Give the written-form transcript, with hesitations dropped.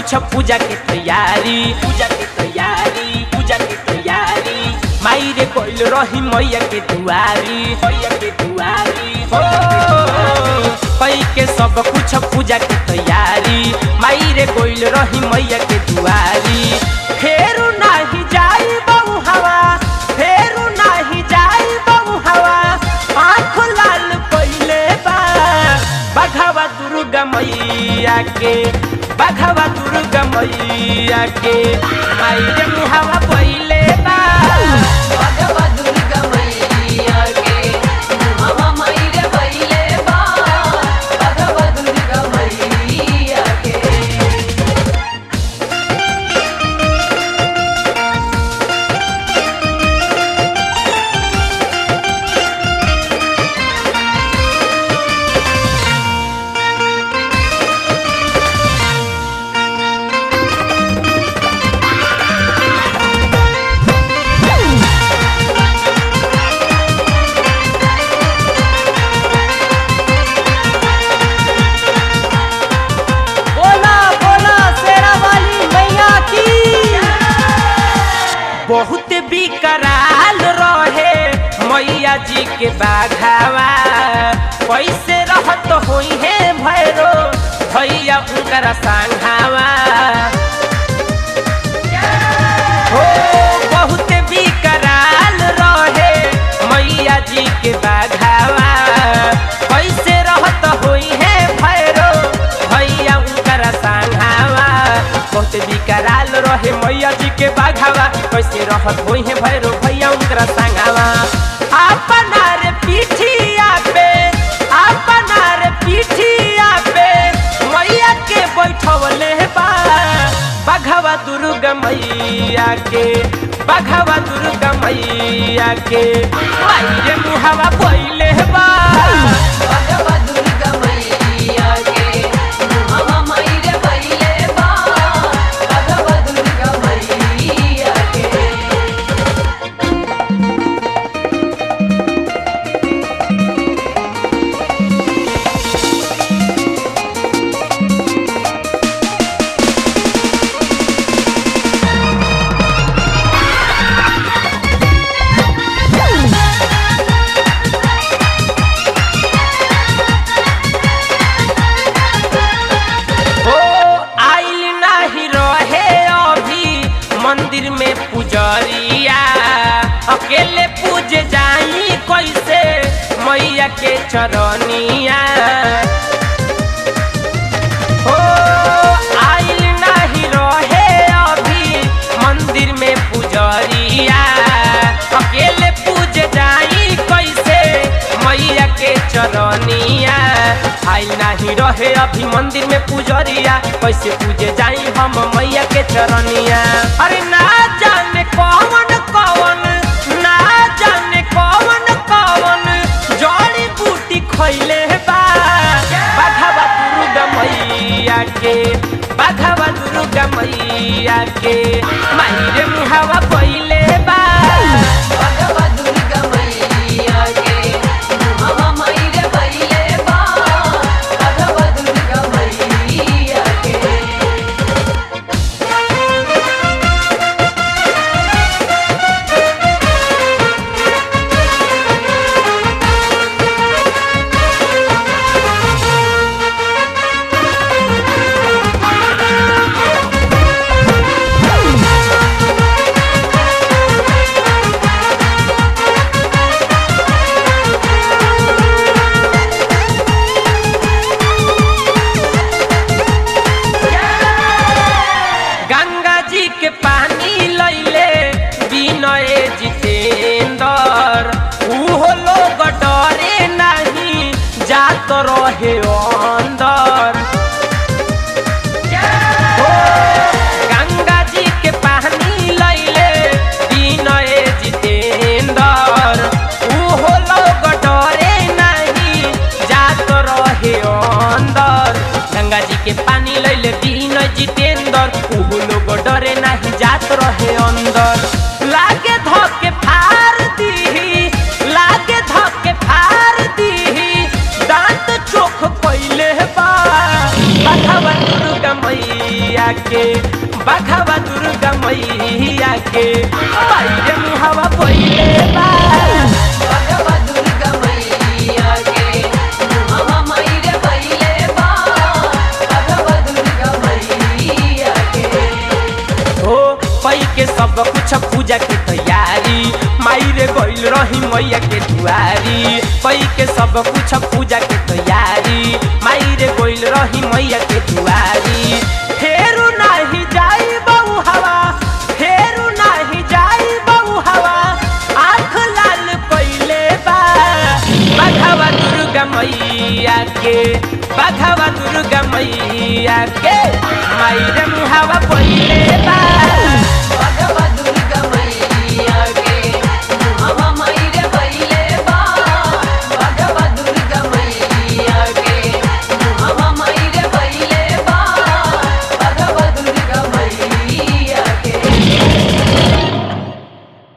कुछ पूजा के तैयारी माई रे कोइल रही मैया के दुआरी हो कई के सब कुछ पूजा के तैयारी माई रे कोइल रही मैया के दुआरी फेरू नाही जाई बहु हवा फेरू नाही जाई बहु हवा आँख लाल पहिले बाघवा दुर्गा मैया के बाघवा दुर्गा मैया के माई रे मुहावा पहिले बाघवा दुर्गा मैया के मुहावा माई रे पहिले बाघवा दुर्गा मैया के बहुत बिकराल रहे मैया जी के बाघावा कैसे रहत होई है भैरो भैया उनकर संघावा हो बहुत बिकराल रहे मैया जी के बाघावा कैसे रहत होई है भैरो भैया उनकर संघावा बहुत बिकराल रहे मैया जी के बाघावा कैसे रहत होई है भैरो भैया उनकरा संगावा अपना रे पीठिया पे मैया के बैठवले बाघावा दुर्गा मैया के बाघावा दुर्गा मैया के माई रे मुहावा पहिले बाघवा दुर्गा मैया के मुहावा माई रे पहिले बाघवा दुर्गा मैया के मंदिर में पुजरिया अकेले पूजे जाई कैसे मैया के चरनिया हो आइल नहीं रहे अभी मंदिर में पुजरिया अकेले पूजे जाई कैसे मैया के चरनिया आइल नहीं रहे अभी मंदिर में पुजरिया कैसे पूजे जाई हम मैया के चरनिया अरे ना जाने कौन कौन ना जाने कौन कौन जड़ी बूटी खैले बाघावा दुर्गा मैया के बाघावा दुर्गा मैया के माई रे मुहावा पहिले बाघवा दुर्गा मैया के मुहावा माई रे पहिले बाघवा दुर्गा मैया के रहे अंदर गंगा जी के पानी लैले विनय जितेंद्र उहो लोग डरे नहीं जात रहे अंदर गंगा जी के पानी लैले विनय जितेंद्र उहो लोग डरे नहीं जात रहे अंदर लागे धके फार दी लागे धके फार दी दांत चोख पहिले बाघावा दुर्गा मैया मैया के बाघावा दुर्गा मैया के मायरे मुहावा पहिले बा बाघवा दुर्गा मैया के मुहवा मायरे पहिले बा बाघवा दुर्गा मैया के हो पई के सब कुछ पूजा के तैयारी मायरे गइल रही मैया के दुआरी पई के सब कुछ पूजा के तैयारी मायरे गइल रही मैया के दुआरी फेरू नाही जाई बहु हवा फेरू नाही जाई बहु हवा आँख लाल पहिले बा बाघावा दुर्गा मैया के बाघावा दुर्गा मैया के मायरे मुहावा पहिले बा